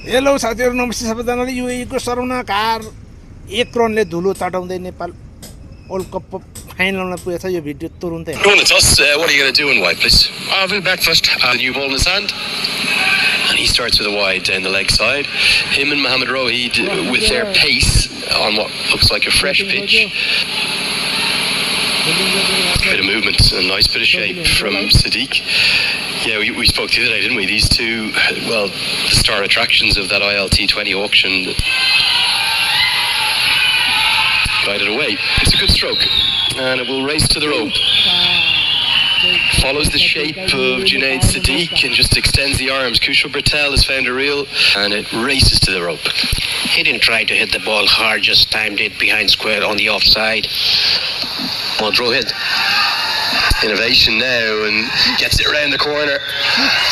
Hello साथीहरु, नमस्ते सबैजनाले। युएईको सर्वनाकार 1 रनले धुलो चटाउँदै नेपाल वर्ल्ड कप फाइनलमा पुगेछ। यो भिडियो तुरुन्तै Go on the toss. What are you going to do in wide, please? I'll be back first. The new ball in his hand. And he starts with a wide down the leg side. Him and Mohamed Rohid with their pace on what looks like a fresh pitch. Bit of movement, a nice bit of shape from Sadiq. Yeah, we spoke the other day, didn't we? These two, well, the star attractions of that ILT20 auction. Guided away. It's a good stroke. And it will race to the rope. Follows the shape of Junaid Sadiq and just extends the arms. Kushal Bertel has found a reel and it races to the rope. He didn't try to hit the ball hard, just timed it behind square on the offside. Well, throw hit. Innovation now and gets it around the corner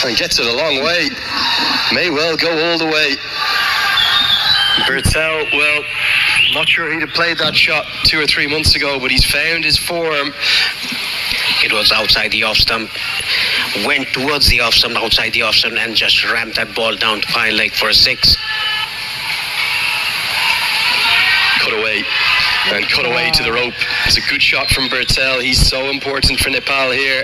and gets it a long way. May well go all the way. Bertel, well, not sure he'd have played that shot 2 or 3 months ago, but he's found his form. It was outside the off stump, went towards the off stump, outside the off stump, and just rammed that ball down to fine leg for a 6. Cut away. And cut away to the rope. It's a good shot from Bertel. He's so important for Nepal here.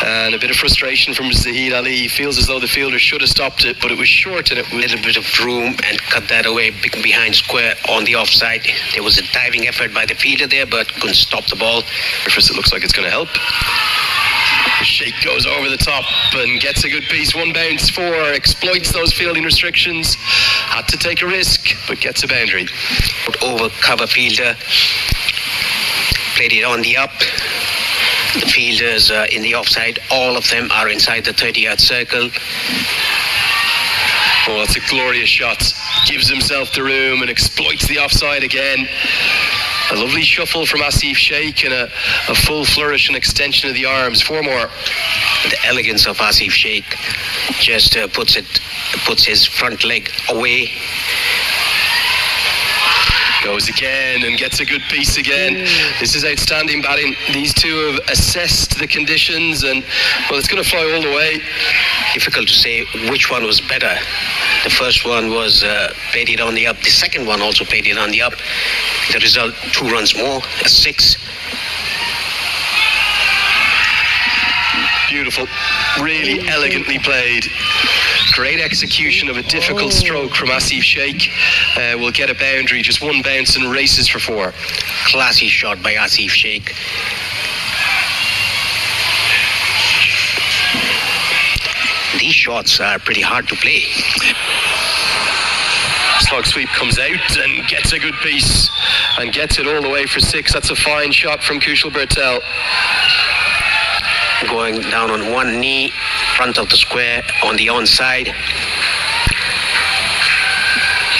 And a bit of frustration from Zahid Ali. He feels as though the fielder should have stopped it, but it was short and it was A little bit of room and cut that away behind square on the offside. There was a diving effort by the fielder there, but couldn't stop the ball. First, it looks like it's going to help. The shake goes over the top and gets a good piece. 1 bounce, 4, exploits those fielding restrictions. Had to take a risk, but gets a boundary. Over cover fielder, played it on the up. The fielders in the offside, all of them are inside the 30-yard circle. Oh, that's a glorious shot. Gives himself the room and exploits the offside again. A lovely shuffle from Asif Sheikh and a full flourish and extension of the arms. 4 more. The elegance of Asif Sheikh just puts his front leg away. Goes again and gets a good piece again. This is outstanding batting. These two have assessed the conditions and, well, it's going to fly all the way. Difficult to say which one was better. The first one was paid it on the up. The second one also paid it on the up. The result, 2 runs more, a 6. Beautiful. Really elegantly played. Great execution of a difficult stroke from Asif Sheikh. Will get a boundary, just 1 bounce and races for 4. Classy shot by Asif Sheikh. These shots are pretty hard to play. Slog sweep comes out and gets a good piece and gets it all the way for 6. That's a fine shot from Kushal Bertel. Going down on 1 knee, front of the square on the onside.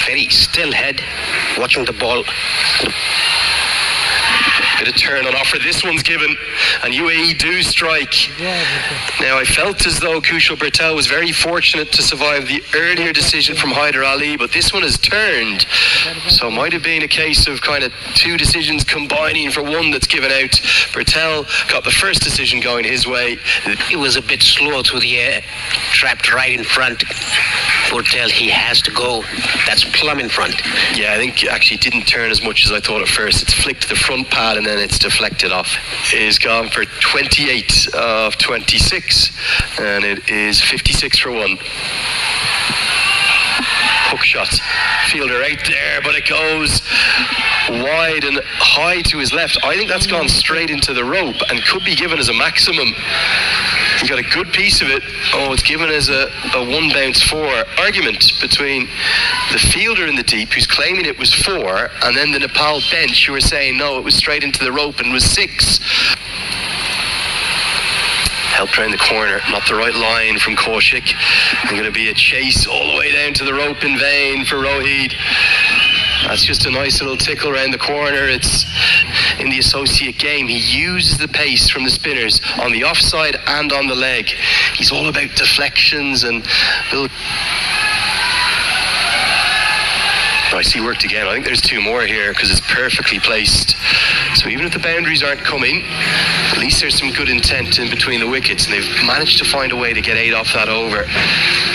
Very still head, watching the ball. Bit of turn on offer. This one's given, and UAE do strike. Now, I felt as though Kushal Bertel was very fortunate to survive the earlier decision from Hyder Ali, but this one has turned. So it might have been a case of kind of 2 decisions combining for one that's given out. Bertel got the first decision going his way. It was a bit slow through the air, trapped right in front. Bertel, he has to go. That's plumb in front. Yeah, I think actually it didn't turn as much as I thought at first. It's flicked the front pad and then it's deflected off. It is gone for 28 of 26 and it is 56 for 1. Hook shot. Fielder out there, but it goes wide and high to his left. I think that's gone straight into the rope and could be given as a maximum. He got a good piece of it. Oh, it's given as a 1 bounce 4. Argument between the fielder in the deep, who's claiming it was 4, and then the Nepal bench, who are saying no, it was straight into the rope and was 6. Helped around the corner, not the right line from Kaushik. There's going to be a chase all the way down to the rope in vain for Rohid. That's just a nice little tickle around the corner. It's in the associate game. He uses the pace from the spinners on the offside and on the leg. He's all about deflections and little... Nice, he worked again. I think there's 2 more here because it's perfectly placed. So even if the boundaries aren't coming, at least there's some good intent in between the wickets, and they've managed to find a way to get 8 off that over.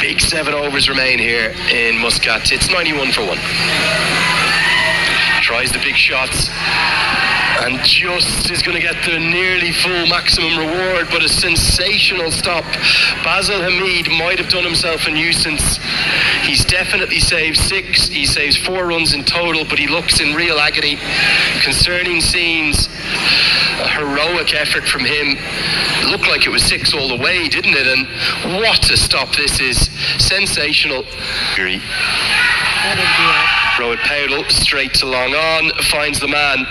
Big 7 overs remain here in Muscat. It's 91 for 1. Tries the big shots and just is going to get the nearly full maximum reward, but a sensational stop. Basil Hamid might have done himself a nuisance. He's definitely saved 6. He saves 4 runs in total, but he looks in real agony. Concerning scenes. A heroic effort from him. It looked like it was 6 all the way, didn't it? And what a stop this is. Sensational. Rohit Powdell straight to long on, finds the man.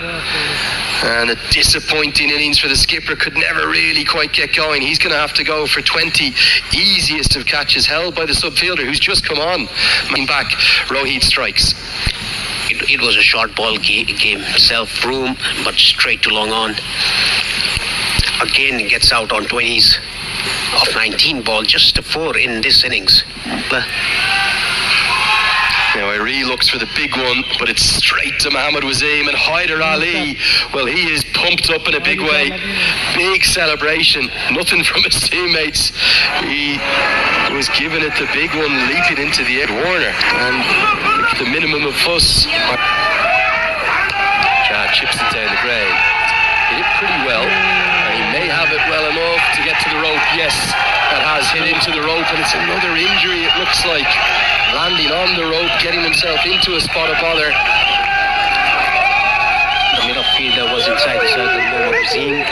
And a disappointing innings for the skipper, could never really quite get going. He's going to have to go for 20. Easiest of catches held by the subfielder who's just come on. Back, Rohit strikes. It was a short ball game, self-room, but straight to long on. Again, gets out on 20s of 19 ball, just a 4 in this innings. Now Iree looks for the big one, but it's straight to Mohammad Wasim, and Hyder Ali, well, he is pumped up in a big way. Big celebration. Nothing from his teammates. He was giving it the big one, leaping into the air. Warner, and the minimum of fuss. Chad chips it down the ground. Hit it pretty well, and he may have it well enough to get to the rope. Yes, that has hit into the rope, and it's another injury, it looks like. Landing on the rope, getting himself into a spot of bother. The middle fielder was inside the circle, Mohammad Wasim.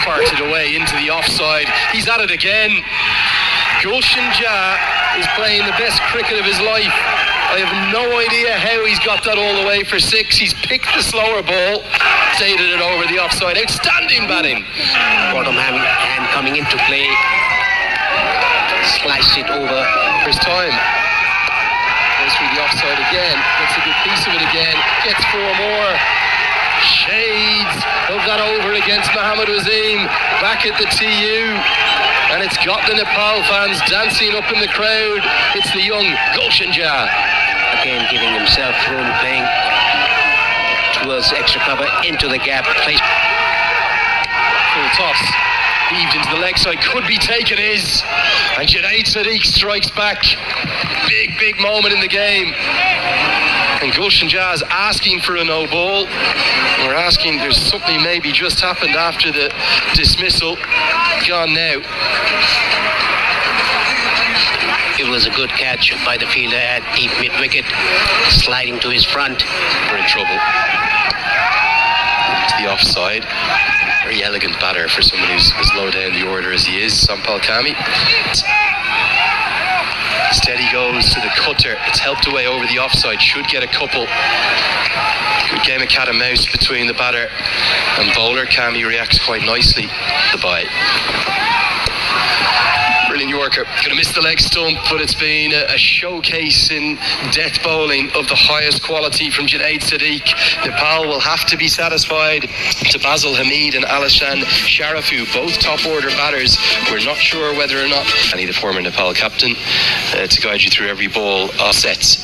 Farted away into the offside. He's at it again. Gulshan Jah is playing the best cricket of his life. I have no idea how he's got that all the way for 6. He's picked the slower ball, stated it over the offside. Outstanding batting. Bottom hand coming into play. Slice it over. First time. Goes through the offside again. Gets a good piece of it again. Gets 4 more. Shades of that over against Mohammad Wasim. Back at the TU. And it's got the Nepal fans dancing up in the crowd. It's the young Gulshan Jah. Again giving himself room, playing towards extra cover into the gap. Full toss. Heaved into the leg side, could be taken, is. And Junaid Sadiq strikes back. Big moment in the game. And Gulshan Jah is asking for a no ball. We're asking, there's something maybe just happened after the dismissal. Gone now. It was a good catch by the fielder at deep mid-wicket, sliding to his front. We're in trouble. To the offside. Very elegant batter for someone who's as low down the order as he is, Sampal Kami. Steady goes to the cutter. It's helped away over the offside. Should get a couple. Good game of cat and mouse between the batter and bowler. Kami reacts quite nicely. The bye. Brilliant Yorker. Going to miss the leg stump, but it's been a showcase in death bowling of the highest quality from Junaid Sadiq. Nepal will have to be satisfied to Basil Hamid and Alishan Sharafu, both top order batters. We're not sure whether or not any the former Nepal captain to guide you through every ball sets.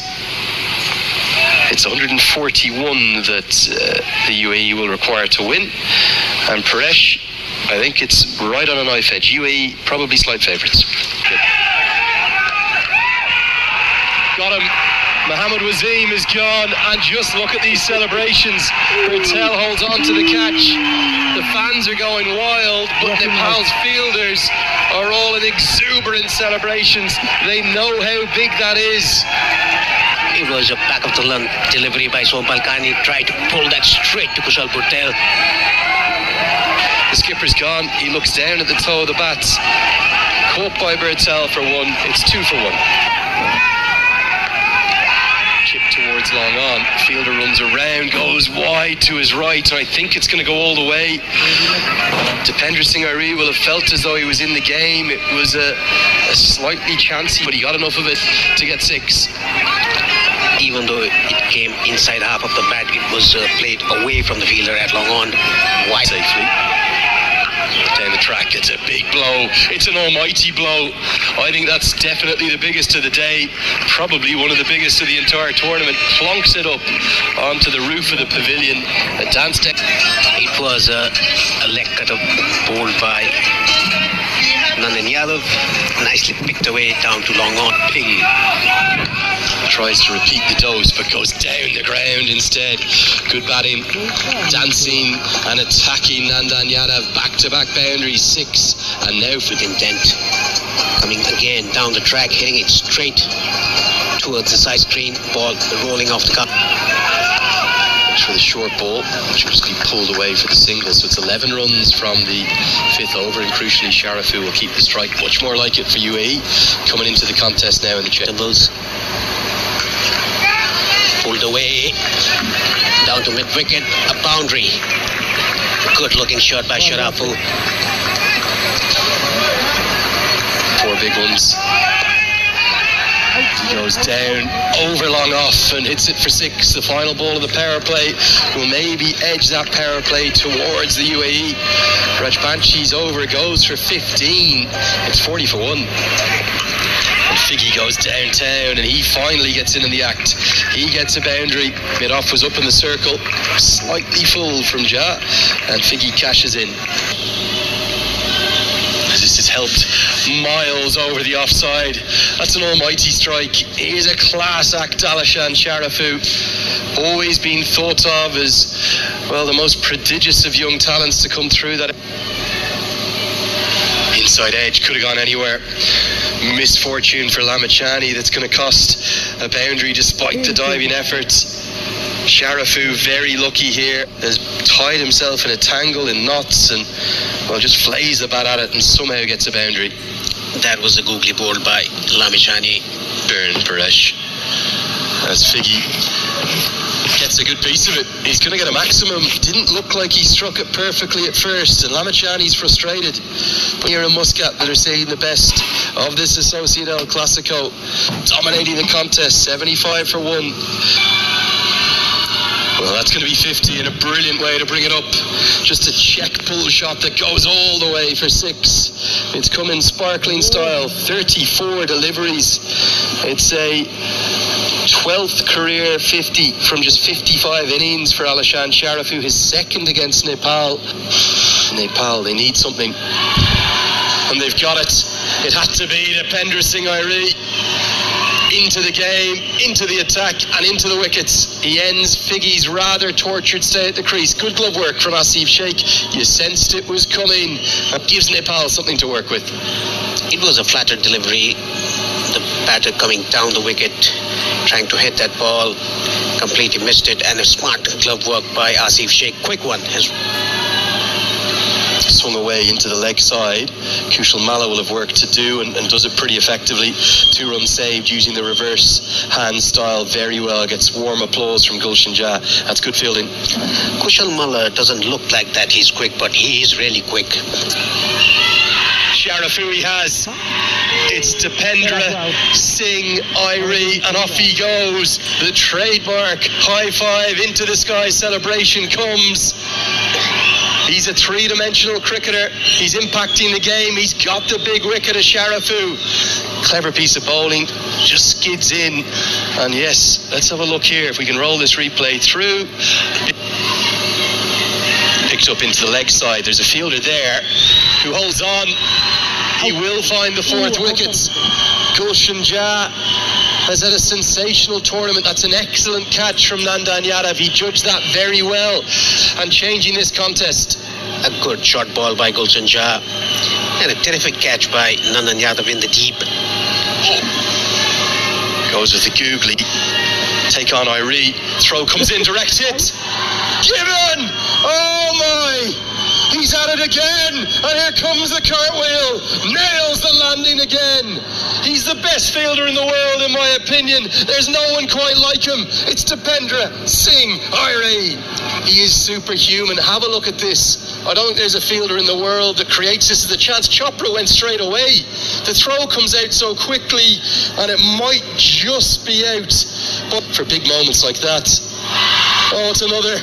It's 141 that the UAE will require to win, and Paresh, I think it's right on a knife edge. UAE probably slight favourites. Got him. Mohammad Wasim is gone, and just look at these celebrations. Patel holds on to the catch. The fans are going wild, but Nepal's fielders are all in exuberant celebrations. They know how big that is. It was a back of the lung delivery by Sompal Kani. Tried to pull that straight to Kushal Patel. The skipper's gone. He looks down at the toe of the bats. Caught by Bertel for 1. It's 2 for 1. Chip towards long on. Fielder runs around, goes wide to his right, and I think it's going to go all the way. Dipender Singh Iree will have felt as though he was in the game. It was a slightly chancy, but he got enough of it to get 6. Even though it came inside half of the bat, it was played away from the fielder at long on, wide safely. Down the track, it's a big blow. It's an almighty blow. I think that's definitely the biggest of the day. Probably one of the biggest of the entire tournament. Plonks it up onto the roof of the pavilion. A dance deck. It was a leg cutter bowled by Nandan Yadav nicely picked away down to long on. Ping tries to repeat the dose but goes down the ground instead. Good batting, dancing and attacking Nandan Yadav. Back-to-back boundaries, 6, and now with intent. Coming again down the track, hitting it straight towards the side screen. Ball rolling off the cup. for the short ball, which must be pulled away for the single. So it's 11 runs from the 5th over, and crucially Sharafu will keep the strike. Much more like it for UAE coming into the contest now in the Chambers pulled away down to mid-wicket, a boundary. Good looking shot by Sharafu. 4 big ones. He goes down, over long off, and hits it for 6. The final ball of the power play will maybe edge that power play towards the UAE. Rajbanchi's over goes for 15. It's 40 for 1. And Figgy goes downtown, and he finally gets in the act. He gets a boundary. Mid-off was up in the circle, slightly full from Ja, and Figgy cashes in. This has helped miles over the offside. That's an almighty strike. Here's a class act, Alishan Sharafu. Always been thought of as, well, the most prodigious of young talents to come through that. Inside edge, could have gone anywhere. Misfortune for Lamachani, that's going to cost a boundary despite the diving efforts. Sharafu, very lucky here, has tied himself in a tangle in knots and, well, just flays the bat at it and somehow gets a boundary. That was a googly ball by Lamachani. Burn Paresh. As Figgy gets a good piece of it, he's going to get a maximum. Didn't look like he struck it perfectly at first, and Lamachani's frustrated. But here in Muscat, that are saying the best of this Associate El Clasico, dominating the contest, 75 for 1. Well, that's going to be 50, and a brilliant way to bring it up. Just a check pull shot that goes all the way for 6. It's come in sparkling style. 34 deliveries. It's a 12th career 50 from just 55 innings for Alishan Sharafu, his second against Nepal. Nepal, they need something, and they've got it. It had to be the Pendra Singh Airi. Into the game, into the attack, and into the wickets. He ends Figgy's rather tortured stay at the crease. Good glove work from Asif Sheikh. You sensed it was coming. That gives Nepal something to work with. It was a flattered delivery. The batter coming down the wicket, trying to hit that ball, completely missed it, and a smart glove work by Asif Sheikh. Quick one. Swung away into the leg side. Kushal Malla will have work to do and does it pretty effectively. 2 runs saved using the reverse hand style very well. Gets warm applause from Gulshan Jah. That's good fielding. Kushal Malla doesn't look like that he's quick, but he is really quick. Sharafu he has. It's Dipendra Singh Airi, and off he goes. The trademark high five into the sky celebration comes. He's a 3-dimensional cricketer. He's impacting the game. He's got the big wicket of Sharafu. Clever piece of bowling. Just skids in. And yes, let's have a look here. If we can roll this replay through. Picked up into the leg side. There's a fielder there who holds on. He will find the 4th wicket. Gulshan Jah has had a sensational tournament. That's an excellent catch from Nandan Yadav. He judged that very well and changing this contest. A good short ball by Gulshan Jah and a terrific catch by Nandan Yadav in the deep. Goes with the googly. Take on Airi. Throw comes in, direct hit. Given! Oh my! He's at it again, and here comes the cartwheel. Nails the landing again. He's the best fielder in the world, in my opinion. There's no one quite like him. It's Dipendra Singh Airi. He is superhuman. Have a look at this. I don't think there's a fielder in the world that creates this as a chance. Chopra went straight away. The throw comes out so quickly, and it might just be out. But for big moments like that, oh, it's another.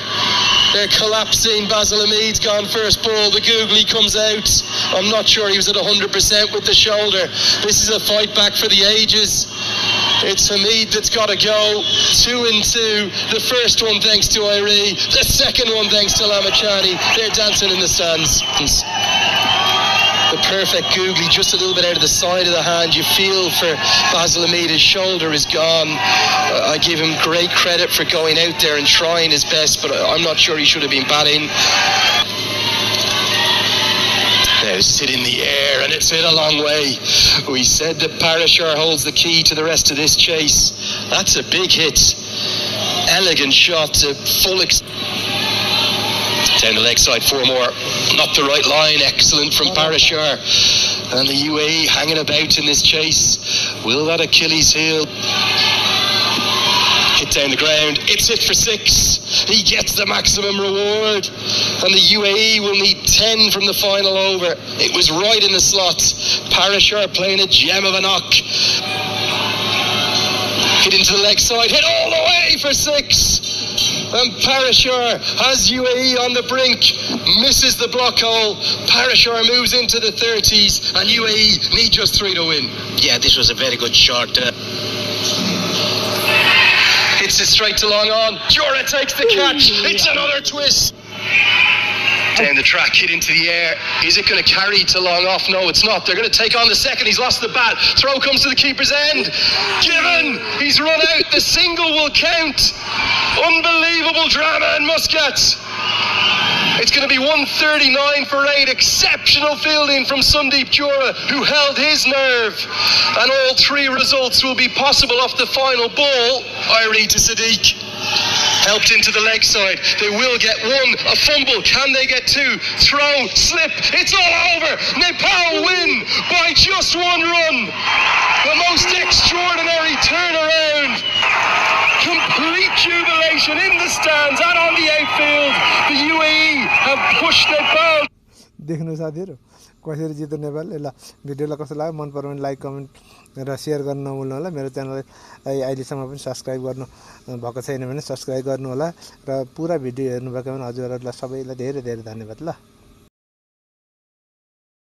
They're collapsing. Basil Hamid's gone first ball. The googly comes out. I'm not sure he was at 100% with the shoulder. This is a fight back for the ages. It's Hamid that's got to go. 2 and 2. The first one thanks to Airi. The second one thanks to Lamachani. They're dancing in the stands. The perfect googly, just a little bit out of the side of the hand. You feel for Basil Hamida's shoulder is gone. I give him great credit for going out there and trying his best, but I'm not sure he should have been batting. Now sit in the air, and it's hit a long way. We said that Parashar holds the key to the rest of this chase. That's a big hit. Elegant shot to full down the leg side, 4 more. Not the right line. Excellent from Parashar. And the UAE hanging about in this chase. Will that Achilles heel hit down the ground? It's hit for 6. He gets the maximum reward. And the UAE will need 10 from the final over. It was right in the slot. Parashar playing a gem of a knock. Hit into the leg side. Hit all the way for 6. And Parashar has UAE on the brink, misses the block hole. Parashar moves into the 30s, and UAE need just 3 to win. Yeah, this was a very good shot. Hits it straight to long on. Jura takes the catch. It's another twist. Down the track, hit into the air. Is it going to carry to long off? No, it's not. They're going to take on the second. He's lost the bat. Throw comes to the keeper's end. Given. He's run out. The single will count. Unbelievable drama in Muscat. It's going to be 139 for 8. Exceptional fielding from Sundeep Jura, who held his nerve. And all 3 results will be possible off the final ball. Irony to Sadiq. Helped into the leg side. They will get 1. A fumble. Can they get 2? Throw. Slip. It's all over. Nepal win by just 1 run. The most extraordinary turnaround. Complete jubilation in the stands and on the outfield. The UAE have pushed Nepal. देख्नु साथीहरु कसरी जित्यो नेपाल। ल भिडियोलाई कस्तो लाग्यो मन पर्यो भने लाइक कमेन्ट र शेयर गर्न नभुल्नु होला। मेरो च्यानललाई अहिलेसम्म पनि सब्स्क्राइब गर्नु भएको छैन भने सब्स्क्राइब गर्नु होला र पुरा भिडियो हेर्नु भएको भने हजुरहरुलाई सबैलाई धेरै धेरै धन्यवाद। ल